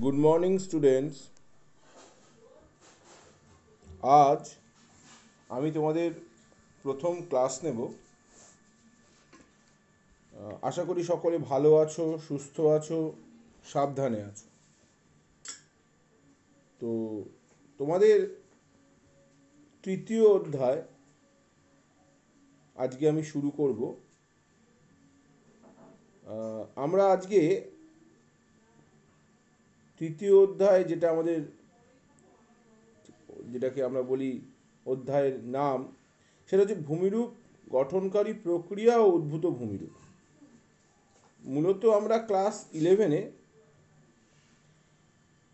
Good morning students. আজ আমি তোমাদের প্রথম ক্লাস নেব। আশা করি সকলে ভালো আছো, সুস্থ আছো, সাবধানে আছো। তো তোমাদের তৃতীয় অধ্যায় আজকে আমি শুরু করব। আমরা আজকে তৃতীয় অধ্যায় যেটাকে আমরা বলি অধ্যায়ের নাম, সেটা হচ্ছে ভূমিরূপ গঠনকারী প্রক্রিয়া ও উদ্ভূত ভূমিরূপ। মূলত আমরা ক্লাস 11-এ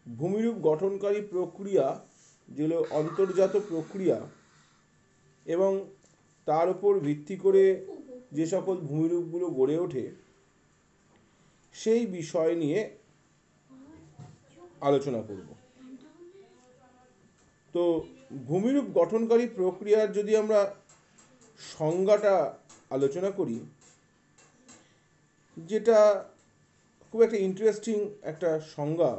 ভূমিরূপ গঠনকারী প্রক্রিয়া, যেগুলো অন্তর্জাত প্রক্রিয়া এবং তার উপর ভিত্তি করে যে সকল ভূমিরূপগুলো গড়ে ওঠে সেই বিষয় নিয়ে আলোচনা করব। তো ভূমিরূপ গঠনকারী প্রক্রিয়ার যদি আমরা সংজ্ঞাটা আলোচনা করি, যেটা খুব একটা ইন্টারেস্টিং একটা সংজ্ঞা,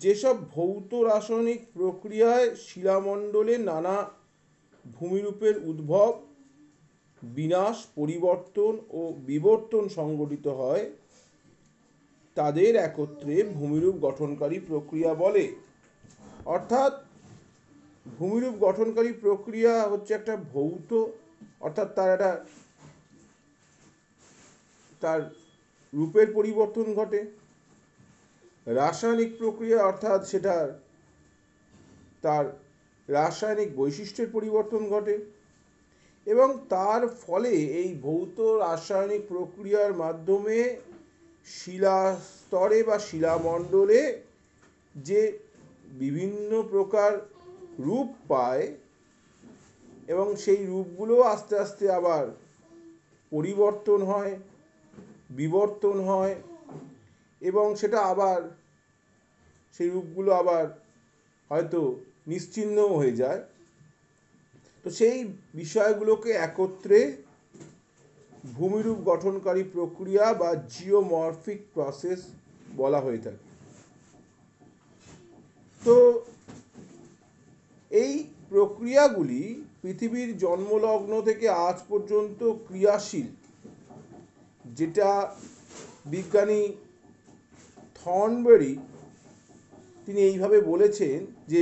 যেসব ভৌত রাসায়নিক প্রক্রিয়ায় শিলামণ্ডলে নানা ভূমিরূপের উদ্ভব, বিনাশ, পরিবর্তন ও বিবর্তন সংঘটিত হয়, তাদের একত্রে ভূমিরূপ গঠনকারী প্রক্রিয়া বলে। অর্থাৎ ভূমিরূপ গঠনকারী প্রক্রিয়া হচ্ছে একটা ভৌত, অর্থাৎ তার রূপের পরিবর্তন ঘটে। রাসায়নিক প্রক্রিয়া অর্থাৎ তার রাসায়নিক বৈশিষ্ট্যের পরিবর্তন ঘটে এবং তার ফলে এই ভৌত রাসায়নিক প্রক্রিয়ার মাধ্যমে শিলাস্তরে বা শিলামণ্ডলে যে বিভিন্ন প্রকার রূপ পায় এবং সেই রূপগুলো আস্তে আস্তে আবার পরিবর্তন হয়, বিবর্তন হয় এবং সেই রূপগুলো আবার হয়তো নিশ্চিহ্নও হয়ে যায়। তো সেই বিষয়গুলোকে একত্রে ভূমিরূপ গঠনকারী প্রক্রিয়া বা জিওমরফিক প্রসেস বলা হয়ে থাকে। তো এই প্রক্রিয়াগুলি পৃথিবীর জন্মলগ্ন থেকে আজ পর্যন্ত ক্রিয়াশীল, যেটা বিজ্ঞানী থর্নবেরি তিনি এইভাবে বলেছেন যে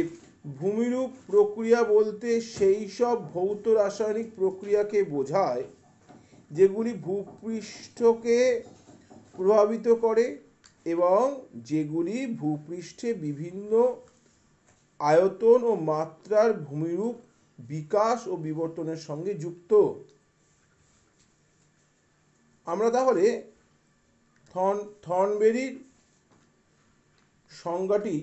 ভূমিরূপ প্রক্রিয়া বলতে সেই সব ভৌত রাসায়নিক প্রক্রিয়াকে বোঝায় যেগুলি ভূপৃষ্ঠকে প্রভাবিত করে এবং যেগুলি ভূপৃষ্ঠে বিভিন্ন আয়তন ও মাত্রার ভূমিরূপ বিকাশ ও বিবর্তনের সঙ্গে যুক্ত। আমরা তাহলে থর্নবেরির সংজ্ঞাটি,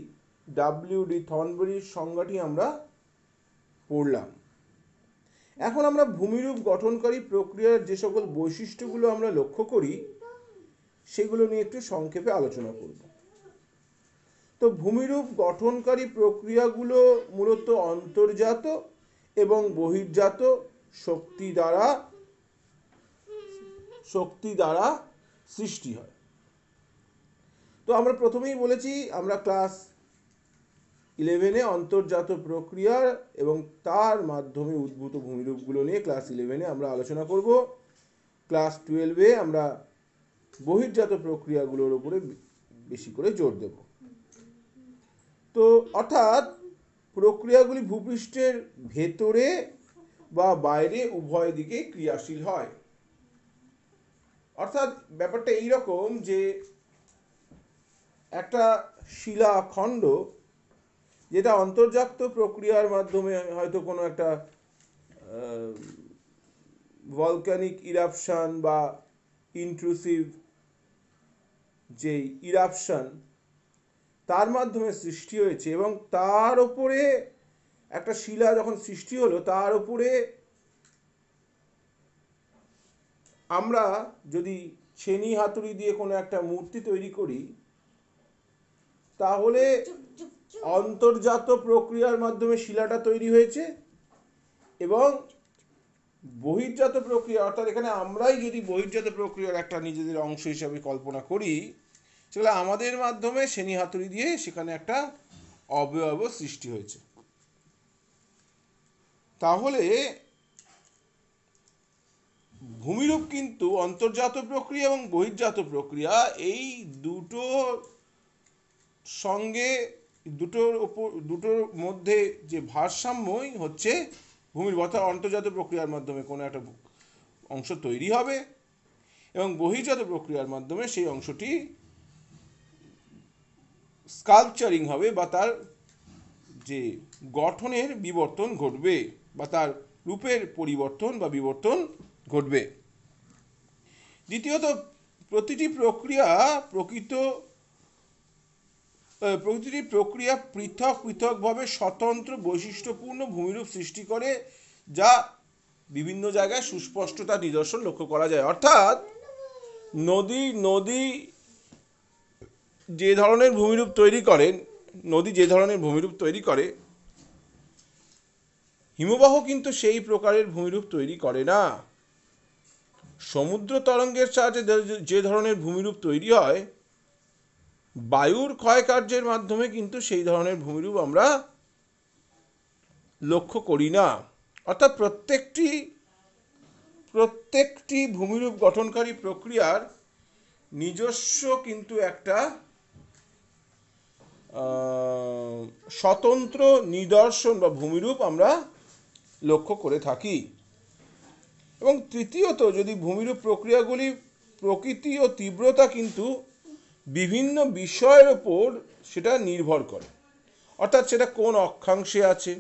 ডব্লিউ.ডি. থর্নবেরির সংজ্ঞাটি আমরা পড়লাম। এখন আমরা ভূমিরূপ গঠনকারী প্রক্রিয়ার যে সকল বৈশিষ্ট্যগুলো আমরা লক্ষ্য করি সেগুলো নিয়ে একটু সংক্ষেপে আলোচনা করব। তো ভূমিরূপ গঠনকারী প্রক্রিয়াগুলো মূলত অন্তর্জাত এবং বহির্জাত শক্তি দ্বারা সৃষ্টি হয়। তো আমরা প্রথমেই বলেছি, আমরা ক্লাস 11-এ অন্তর্জাত প্রক্রিয়া এবং তার মাধ্যমে উদ্ভূত ভূমিরূপগুলো নিয়ে ক্লাস 11-এ আমরা আলোচনা করব। ক্লাস 12-এ আমরা বহির্জাত প্রক্রিয়াগুলোর উপরে বেশি করে জোর দেব। তো অর্থাৎ প্রক্রিয়াগুলি ভূপৃষ্ঠের ভেতরে বা বাইরে উভয় দিকে ক্রিয়াশীল হয়। অর্থাৎ ব্যাপারটা এইরকম যে একটা শিলাখণ্ড যেটা অন্তর্জাত প্রক্রিয়ার মাধ্যমে হয়তো কোনো একটা ভলক্যানিক ইরাপশন বা ইন্ট্রুসিভ যে ইরাপশন তার মাধ্যমে সৃষ্টি হয়েছে এবং তার উপরে একটা শিলা যখন সৃষ্টি হলো, তার উপরে আমরা যদি ছেনি হাতুড়ি দিয়ে কোনো একটা মূর্তি তৈরি করি, তাহলে অন্তর্জাত প্রক্রিয়ার মাধ্যমে শিলাটা তৈরি হয়েছে এবং বহির্জাত প্রক্রিয়া, অর্থাৎ এখানে আমরাই যদি বহির্জাত প্রক্রিয়ার একটা নিজেদের অংশ হিসাবে কল্পনা করি, সেগুলো আমাদের মাধ্যমে শ্রেণী হাতুড়ি দিয়ে সেখানে একটা অবয়ব সৃষ্টি হয়েছে। তাহলে ভূমিরূপ কিন্তু অন্তর্জাত প্রক্রিয়া এবং বহির্জাত প্রক্রিয়া, এই দুটোর সঙ্গে দুটোর মধ্যে যে ভারসাম্যই হচ্ছে ভূমিরূপ। অর্থাৎ অন্তর্জাত প্রক্রিয়ার মাধ্যমে কোনো একটা অংশ তৈরি হবে এবং বহির্জাত প্রক্রিয়ার মাধ্যমে সেই অংশটি স্কাল্পচারিং হবে, বা তার যে গঠনের বিবর্তন ঘটবে, বা তার রূপের পরিবর্তন বা বিবর্তন ঘটবে। দ্বিতীয়ত, প্রতিটি প্রক্রিয়া পৃথক পৃথকভাবে স্বতন্ত্র বৈশিষ্ট্যপূর্ণ ভূমিরূপ সৃষ্টি করে, যা বিভিন্ন জায়গায় সুস্পষ্টতা নিদর্শন লক্ষ্য করা যায়। অর্থাৎ নদী যে ধরনের ভূমিরূপ তৈরি করে, হিমবাহ কিন্তু সেই প্রকারের ভূমিরূপ তৈরি করে না। সমুদ্র তরঙ্গের সাহায্যে যে ধরনের ভূমিরূপ তৈরি হয়, বায়ুর ক্ষয়কার্যের মাধ্যমে কিন্তু সেই ধরনের ভূমিরূপ আমরা লক্ষ্য করি না। অর্থাৎ প্রত্যেকটি ভূমিরূপ গঠনকারী প্রক্রিয়ার নিজস্ব কিন্তু একটা স্বতন্ত্র নিদর্শন বা ভূমিরূপ আমরা লক্ষ্য করে থাকি। এবং তৃতীয়ত, যদি ভূমিরূপ প্রক্রিয়াগুলি প্রকৃতি ও তীব্রতা কিন্তু বিভিন্ন বিষয়ের ওপর সেটা নির্ভর করে। অর্থাৎ সেটা কোন অক্ষাংশে আছে,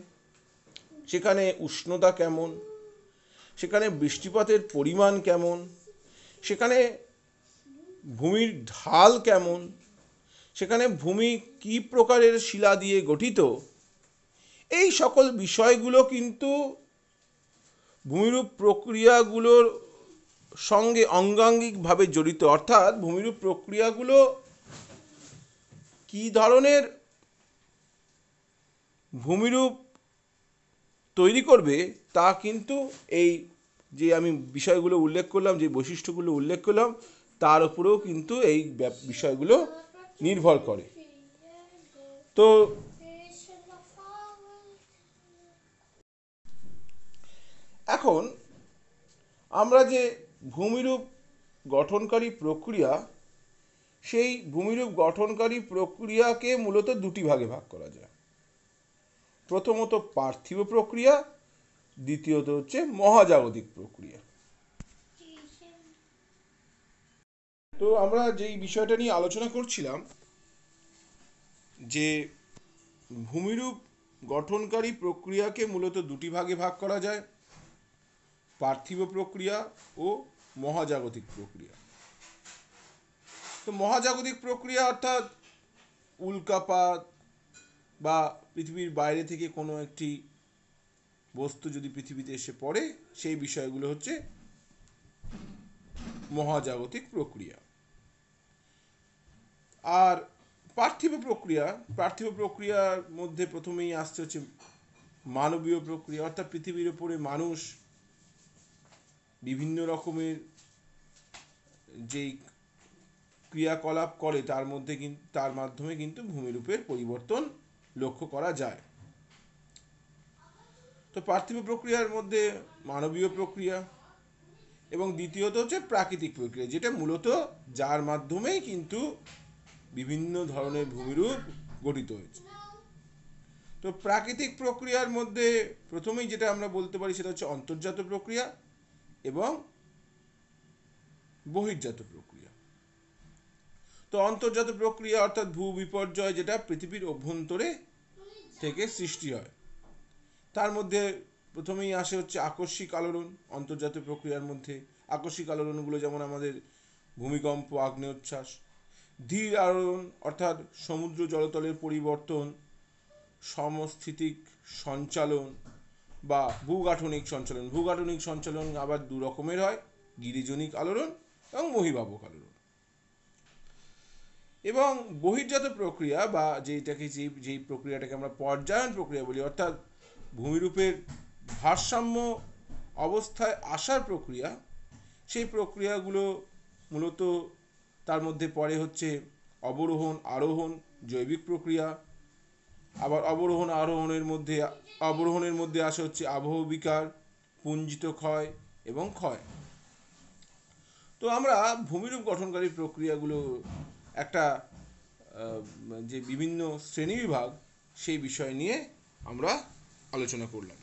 সেখানে উষ্ণতা কেমন, সেখানে বৃষ্টিপাতের পরিমাণ কেমন, সেখানে ভূমির ঢাল কেমন, সেখানে ভূমি কি প্রকারের শিলা দিয়ে গঠিত, এই সকল বিষয়গুলো কিন্তু ভূমিরূপ প্রক্রিয়াগুলোর সঙ্গে অঙ্গাঙ্গিকভাবে জড়িত। অর্থাৎ ভূমিরূপ প্রক্রিয়াগুলো কি ধরনের ভূমিরূপ তৈরি করবে তা কিন্তু এই যে আমি বিষয়গুলো উল্লেখ করলাম, যে বৈশিষ্ট্যগুলো উল্লেখ করলাম, তার উপরেও কিন্তু এই বিষয়গুলো নির্ভর করে। তো এখন আমরা যে ভূমিরূপ গঠনকারী প্রক্রিয়া, সেই ভূমিরূপ গঠনকারী প্রক্রিয়াকে মূলত দুটি ভাগে ভাগ করা যায়। প্রথমত পার্থিব প্রক্রিয়া, দ্বিতীয়ত হচ্ছে মহাজাগতিক প্রক্রিয়া। তো আমরা যেই বিষয়টা নিয়ে আলোচনা করছিলাম, যে ভূমিরূপ গঠনকারী প্রক্রিয়াকে মূলত দুটি ভাগে ভাগ করা যায়, পার্থিব প্রক্রিয়া ও মহাজাগতিক প্রক্রিয়া। তো মহাজাগতিক প্রক্রিয়া অর্থাৎ উল্কাপাত বা পৃথিবীর বাইরে থেকে কোনো একটি বস্তু যদি পৃথিবীতে এসে পড়ে, সেই বিষয়গুলো হচ্ছে মহাজাগতিক প্রক্রিয়া। আর পার্থিব প্রক্রিয়ার মধ্যে প্রথমেই আসছে হচ্ছে মানবীয় প্রক্রিয়া। অর্থাৎ পৃথিবীর উপরে মানুষ বিভিন্ন রকমের যেই ক্রিয়াকলাপ করে, তার মাধ্যমে কিন্তু ভূমিরূপের পরিবর্তন লক্ষ্য করা যায়। তো পার্থিব প্রক্রিয়ার মধ্যে মানবীয় প্রক্রিয়া, এবং দ্বিতীয়ত হচ্ছে প্রাকৃতিক প্রক্রিয়া, যেটা মূলত যার মাধ্যমেই কিন্তু বিভিন্ন ধরনের ভূমিরূপ গঠিত হয়েছে। তো প্রাকৃতিক প্রক্রিয়ার মধ্যে প্রথমেই যেটা আমরা বলতে পারি সেটা হচ্ছে অন্তর্জাত প্রক্রিয়া এবং বহির্জাত প্রক্রিয়া। তো অন্তর্জাত প্রক্রিয়া অর্থাৎ ভূবিপর্যয়, যেটা পৃথিবীর অভ্যন্তরে থেকে সৃষ্টি হয়। তার মধ্যে প্রথমেই আসে হচ্ছে আকস্মিক আলোড়ন। অন্তর্জাত প্রক্রিয়ার মধ্যে আকস্মিক আলোড়নগুলো যেমন আমাদের ভূমিকম্প, আগ্নেয়োচ্ছ্বাস। ধীর আলোড়ন অর্থাৎ সমুদ্র জলতলের পরিবর্তন, সমস্থিতিক সঞ্চালন বা ভূগাঠনিক সঞ্চালন। ভূগাঠনিক সঞ্চালন আবার দু রকমের হয়, গিরিজনিক আলোড়ন এবং মহীভাবক আলোড়ন। এবং বহির্জাত প্রক্রিয়া বা যেই প্রক্রিয়াটাকে আমরা পর্যায়ন প্রক্রিয়া বলি, অর্থাৎ ভূমিরূপের ভারসাম্য অবস্থায় আসার প্রক্রিয়া, সেই প্রক্রিয়াগুলো মূলত তার মধ্যে পড়ে হচ্ছে অবরোহণ আরোহণ জৈবিক প্রক্রিয়া। আবার অবরোহণের মধ্যে আসে হচ্ছে আবহ বিকার, পুঞ্জিত ক্ষয় এবং ক্ষয়। তো আমরা ভূমিরূপ গঠনকারী প্রক্রিয়াগুলো একটা যে বিভিন্ন শ্রেণীবিভাগ সেই বিষয় নিয়ে আমরা আলোচনা করলাম।